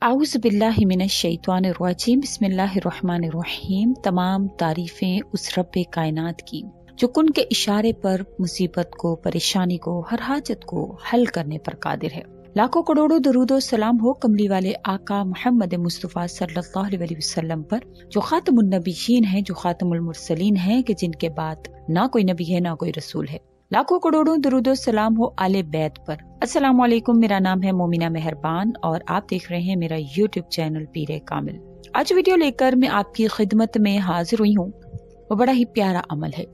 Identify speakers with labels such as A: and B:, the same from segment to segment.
A: आऊज़ बिल्लाहि मिनश शैतानिर रजीम बिस्मिल्लाहिर्रहमानिर रहीम। तमाम तारीफें उस रब्बे कायनात की जो कुन के इशारे पर मुसीबत को, परेशानी को, हर हाजत को हल करने पर कादिर है। लाखों करोड़ों दरूदो सलाम हो कमली वाले आका मोहम्मद मुस्तफ़ा सल्लल्लाहु अलैहि वसल्लम पर, जो खातमुन नबिय्यीन हैं, जो खातमुल मुरसलीन हैं, कि जिनके बाद ना कोई नबी है ना कोई रसूल है। लाखों करोड़ों दरूदो सलाम हो आले बैत पर। अस्सलाम वालेकुम, मेरा नाम है मोमिना मेहरबान और आप देख रहे हैं मेरा यूट्यूब चैनल पीरे कामिल। आज वीडियो लेकर मैं आपकी खिदमत में हाजिर हुई हूँ। वो बड़ा ही प्यारा अमल है।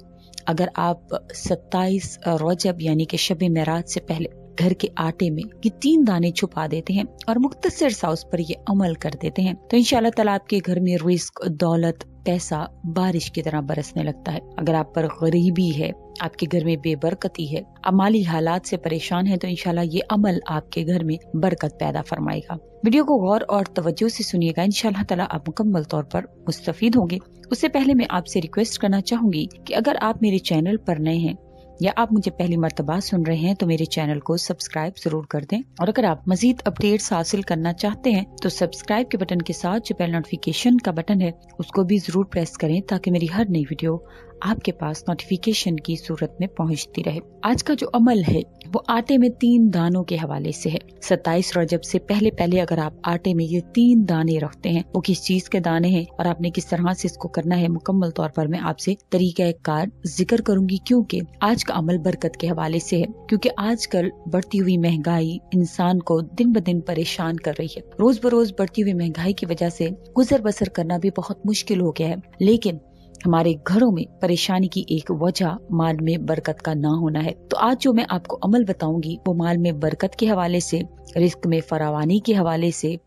A: अगर आप 27 रजब यानी कि शब मेराज से पहले घर के आटे में ये 3 दाने छुपा देते हैं और मुख्तसर सा उस पर ये अमल कर देते हैं तो इंशाअल्लाह ताला आपके घर में रिस्क, दौलत, पैसा बारिश की तरह बरसने लगता है। अगर आप पर गरीबी है, आपके घर में बेबरकती है, आप माली हालात से परेशान हैं, तो इंशाल्लाह ये अमल आपके घर में बरकत पैदा फरमाएगा। वीडियो को गौर और तवज्जो से सुनिएगा, इंशाल्लाह ताला आप मुकम्मल तौर पर मुस्तफीद होंगे। उससे पहले मैं आपसे रिक्वेस्ट करना चाहूंगी कि अगर आप मेरे चैनल पर नए हैं या आप मुझे पहली मर्तबा सुन रहे हैं तो मेरे चैनल को सब्सक्राइब जरूर कर दें, और अगर आप मजीद अपडेट्स हासिल करना चाहते हैं तो सब्सक्राइब के बटन के साथ जो बेल नोटिफिकेशन का बटन है उसको भी जरूर प्रेस करें ताकि मेरी हर नई वीडियो आपके पास नोटिफिकेशन की सूरत में पहुंचती रहे। आज का जो अमल है वो आटे में 3 दानों के हवाले से है। 27 रजब से पहले पहले अगर आप आटे में ये 3 दाने रखते हैं, वो किस चीज के दाने हैं और आपने किस तरह से इसको करना है, मुकम्मल तौर पर मैं आपसे तरीका कार जिक्र करूंगी, क्योंकि आज का अमल बरकत के हवाले से है। क्योंकि आजकल बढ़ती हुई महंगाई इंसान को दिन ब दिन परेशान कर रही है। रोज बरोज बढ़ती हुई महंगाई की वजह से गुजर बसर करना भी बहुत मुश्किल हो गया है। लेकिन हमारे घरों में परेशानी की एक वजह माल में बरकत का ना होना है। तो आज जो मैं आपको अमल बताऊंगी वो माल में बरकत के हवाले से, रिस्क में फरावानी के हवाले से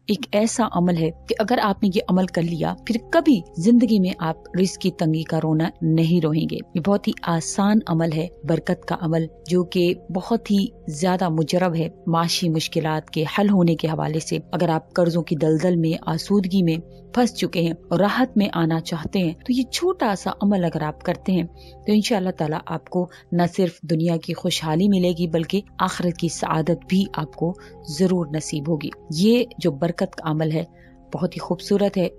A: एक ऐसा अमल है कि अगर आपने ये अमल कर लिया फिर कभी जिंदगी में आप रिस्क की तंगी का रोना नहीं रोएंगे। ये बहुत ही आसान अमल है, बरकत का अमल, जो कि बहुत ही ज्यादा मुजरब है माशी मुश्किलात के हल होने के हवाले से। अगर आप कर्जों की दलदल में, आसूदगी में फंस चुके हैं और राहत में आना चाहते हैं तो ये छोटा सा अमल अगर आप करते हैं तो इंशाअल्लाह ताला आपको न सिर्फ दुनिया की खुशहाली मिलेगी बल्कि आखिरत की सआदत भी आपको जरूर नसीब होगी। ये जो बरकत का अमल है बहुत ही खूबसूरत है।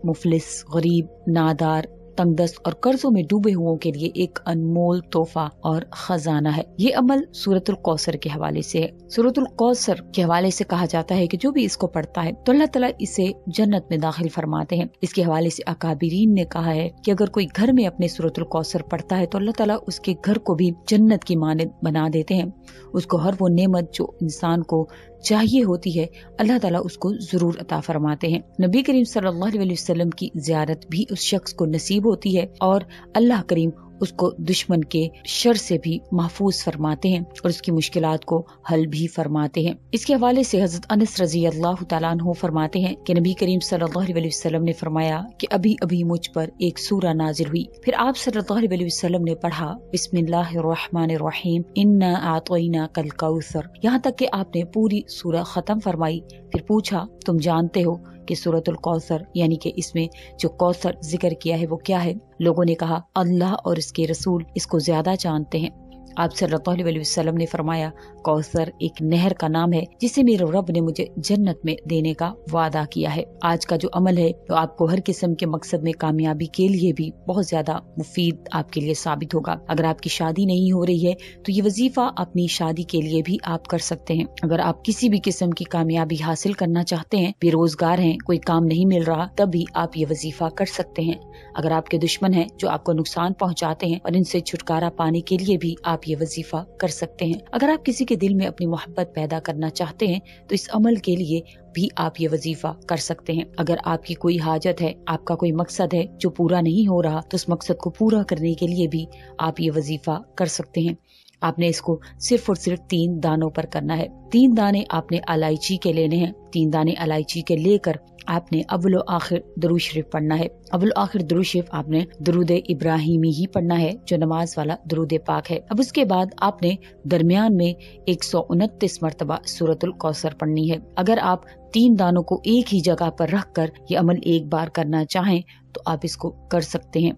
A: मुफलिस, गरीब, नादार, तंगदस्त और कर्जों में डूबे हुओं के लिए एक अनमोल तोहफा और खजाना है। ये अमल सूरतुल कौसर के हवाले से है। सूरतुल कौसर के हवाले से कहा जाता है कि जो भी इसको पढ़ता है तो अल्लाह ताला इसे जन्नत में दाखिल फरमाते हैं। इसके हवाले से अकाबिरीन ने कहा है कि अगर कोई घर में अपने सूरतुल कौसर पढ़ता है तो अल्लाह ताला उसके घर को भी जन्नत की मानद बना देते हैं। उसको हर वो नेमत जो इंसान को चाहिए होती है अल्लाह ताला उसको जरूर अता फरमाते हैं। नबी करीम सल्लल्लाहु अलैहि वसल्लम की ज़ियारत भी उस शख्स को नसीब होती है और अल्लाह करीम उसको दुश्मन के शर से भी महफूज फरमाते हैं और उसकी मुश्किलात को हल भी फरमाते हैं। इसके हवाले से हज़रत अनस रज़ी अल्लाह तआला अन्हु फरमाते हैं कि नबी करीम सल्लल्लाहु अलैहि वसल्लम ने फरमाया कि अभी अभी मुझ पर एक सूरा नाजिल हुई। फिर आप सल्लल्लाहु अलैहि वसल्लम ने पढ़ा बिस्मिल्लाहिर्रहमानिर्रहीम इन्ना आतैना कल कौसर, यहाँ तक कि आपने पूरी सूरा खत्म फरमाई। फिर पूछा तुम जानते हो कि सूरतुल कौसर यानी कि इसमें जो कौसर जिक्र किया है वो क्या है? लोगों ने कहा अल्लाह और इसके रसूल इसको ज्यादा जानते हैं। आप सल्लल्लाहु अलैहि वसल्लम ने फरमाया कौसर एक नहर का नाम है जिसे मेरे रब ने मुझे जन्नत में देने का वादा किया है। आज का जो अमल है तो आपको हर किस्म के मकसद में कामयाबी के लिए भी बहुत ज्यादा मुफीद आपके लिए साबित होगा। अगर आपकी शादी नहीं हो रही है तो ये वजीफा अपनी शादी के लिए भी आप कर सकते हैं। अगर आप किसी भी किस्म की कामयाबी हासिल करना चाहते हैं, बेरोजगार हैं, कोई काम नहीं मिल रहा, तब भी आप ये वजीफा कर सकते हैं। अगर आपके दुश्मन हैं जो आपको नुकसान पहुँचाते हैं और इनसे छुटकारा पाने के लिए भी आप ये वजीफा कर सकते हैं। अगर आप किसी के दिल में अपनी मोहब्बत पैदा करना चाहते हैं तो इस अमल के लिए भी आप ये वजीफा कर सकते हैं। अगर आपकी कोई हाजत है, आपका कोई मकसद है जो पूरा नहीं हो रहा, तो उस मकसद को पूरा करने के लिए भी आप ये वजीफा कर सकते हैं। आपने इसको सिर्फ और सिर्फ 3 दानों पर करना है। 3 दाने आपने इलायची के लेने हैं। 3 दाने इलायची के लेकर आपने अव्वल व आखिर दुरूद शरीफ पढ़ना है। अव्वल आखिर दुरूद शरीफ आपने दुरूद इब्राहिमी ही पढ़ना है जो नमाज वाला दुरूद पाक है। अब उसके बाद आपने दरमियान में 129 मरतबा सूरतुल कौसर पढ़नी है। अगर आप 3 दानों को एक ही जगह पर रखकर ये अमल एक बार करना चाहें तो आप इसको कर सकते हैं।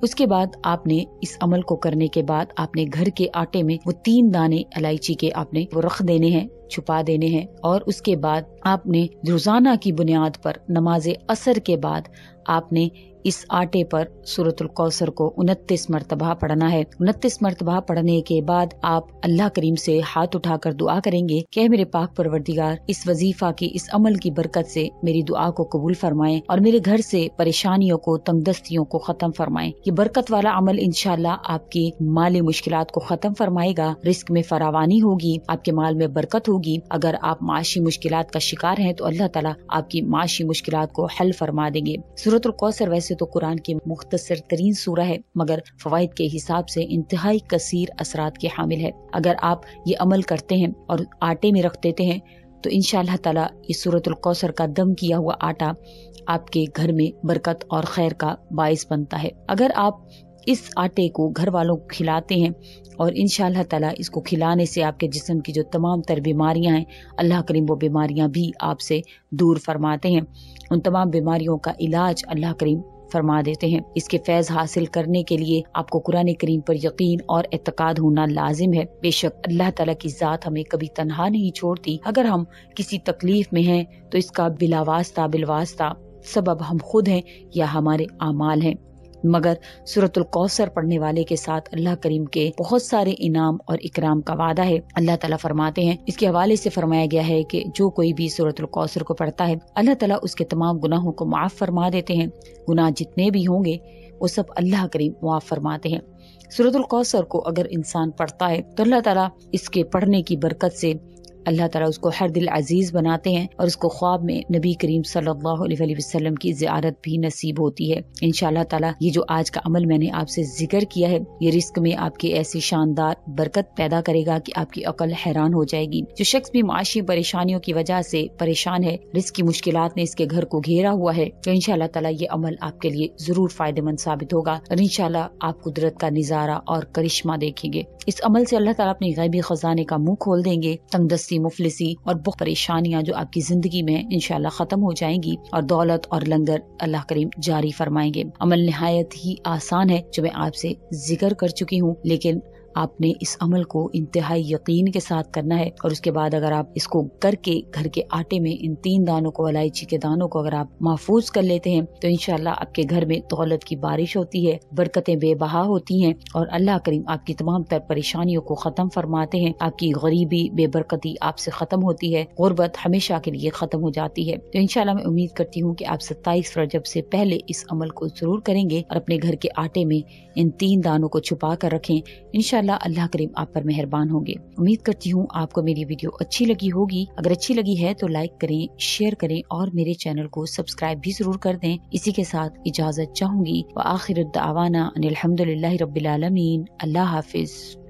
A: उसके बाद आपने इस अमल को करने के बाद आपने घर के आटे में वो 3 दाने इलायची के आपने वो रख देने हैं چھپا دینے ہیں، اور اس کے بعد آپ نے روزانہ کی بنیاد پر نماز عصر کے بعد آپ نے اس آٹے پر سورۃ الکوثر کو 29 مرتبہ پڑھنا ہے۔ 29 مرتبہ پڑھنے کے بعد آپ اللہ کریم سے ہاتھ اٹھا کر دعا کریں گے کہ اے میرے پاک پروردگار، اس وظیفہ کی، اس عمل کی برکت سے میری دعا کو قبول فرمائیں اور میرے گھر سے پریشانیوں کو، تنگ دستیوں کو ختم فرمائیں۔ یہ برکت والا عمل انشاءاللہ آپ کی مالی مشکلات کو ختم فرمائے گا، رزق میں فراوانی ہوگی، آپ کے مال میں برکت ہوگی۔ اگر آپ معاشی مشکلات کا شکار ہیں تو اللہ تعالیٰ آپ کی معاشی مشکلات کو حل فرما دیں گے۔ سورۃ الکوثر ویسے تو قرآن کی مختصر ترین سورہ ہے، مگر فوائد کے حساب سے انتہائی کثیر اثرات کے حامل ہے۔ اگر آپ یہ عمل کرتے ہیں اور آٹے میں رکھ دیتے ہیں تو انشاءاللہ تعالیٰ یہ سورۃ الکوثر کا دم کیا ہوا آٹا آپ کے گھر میں برکت اور خیر کا باعث بنتا ہے۔ اگر آپ اس آٹے کو گھر والوں کو کھلاتے ہیں اور انشاءاللہ تعالیٰ اس کو کھلانے سے آپ کے جسم کی جو تمام تر بیماریاں ہیں، اللہ کریم وہ بیماریاں بھی آپ سے دور فرماتے ہیں، ان تمام بیماریوں کا علاج اللہ کریم فرما دیتے ہیں۔ اس کے فیض حاصل کرنے کے لیے آپ کو قرآن کریم پر یقین اور اعتقاد ہونا لازم ہے۔ بے شک اللہ تعالیٰ کی ذات ہمیں کبھی تنہا نہیں چھوڑتی۔ اگر ہم کسی تکلیف میں ہیں تو اس کا بالواسطہ سبب ہم خود ہیں یا ہمارے اعمال ہیں، مگر سورۃ الکوثر پڑھنے والے کے ساتھ اللہ کریم کے بہت سارے انعام اور اکرام کا وعدہ ہے۔ اللہ تعالیٰ فرماتے ہیں، اس کے حوالے سے فرمایا گیا ہے کہ جو کوئی بھی سورۃ الکوثر کو پڑھتا ہے اللہ تعالیٰ اس کے تمام گناہوں کو معاف فرما دیتے ہیں۔ گناہ جتنے بھی ہوں گے وہ سب اللہ کریم معاف فرماتے ہیں۔ سورۃ الکوثر کو اگر انسان پڑھتا ہے تو اللہ تعالیٰ اس کے پڑھنے کی برکت سے اللہ تعالیٰ اس کو ہر دل عزیز بناتے ہیں اور اس کو خواب میں نبی کریم صلی اللہ علیہ وسلم کی زیارت بھی نصیب ہوتی ہے۔ انشاءاللہ تعالیٰ یہ جو آج کا عمل میں نے آپ سے ذکر کیا ہے، یہ رزق میں آپ کی ایسی شاندار برکت پیدا کرے گا کہ آپ کی عقل حیران ہو جائے گی۔ جو شخص بھی معاشی پریشانیوں کی وجہ سے پریشان ہے، رزق کی مشکلات نے اس کے گھر کو گھیرا ہوا ہے، تو انشاءاللہ تعالیٰ یہ عمل آپ کے لیے ضرور فائدہ مند ثابت ہوگا اور انشاءاللہ آپ قدرت کا نظارہ اور کرشمہ دیکھیں گے۔ اس عمل سے اللہ تعالیٰ اپنی غیبی خزانے کا منہ کھول دیں گے، تنگ دستی، مفلسی اور بہت پریشانیاں جو آپ کی زندگی میں انشاءاللہ ختم ہو جائیں گی، اور دولت اور لنگر اللہ کریم جاری فرمائیں گے۔ عمل نہایت ہی آسان ہے جو میں آپ سے ذکر کر چکی ہوں، لیکن آپ نے اس عمل کو انتہائی یقین کے ساتھ کرنا ہے، اور اس کے بعد اگر آپ اس کو کر کے گھر کے آٹے میں ان 3 دانوں کو، الائچی کے دانوں کو اگر آپ محفوظ کر لیتے ہیں تو انشاءاللہ آپ کے گھر میں دولت کی بارش ہوتی ہے، برکتیں بے بہا ہوتی ہیں، اور اللہ کریم آپ کی تمام تر پریشانیوں کو ختم فرماتے ہیں۔ آپ کی غریبی، بے برکتی آپ سے ختم ہوتی ہے، غربت ہمیشہ کے لیے ختم ہو جاتی ہے۔ تو انشاءاللہ میں امید کرتی ہوں کہ آپ 27 رجب سے پہلے اس عمل کو ضرور کریں گے اور اپنے گھر کے آٹے میں ان 3 دانوں کو چھپا کر رکھیں۔ اللہ کریم آپ پر مہربان ہوں گے۔ امید کرتی ہوں آپ کو میری ویڈیو اچھی لگی ہوگی۔ اگر اچھی لگی ہے تو لائک کریں، شیئر کریں اور میرے چینل کو سبسکرائب بھی ضرور کر دیں۔ اسی کے ساتھ اجازت چاہوں گی، وآخر الدعوانا ان الحمدللہ رب العالمین۔ اللہ حافظ۔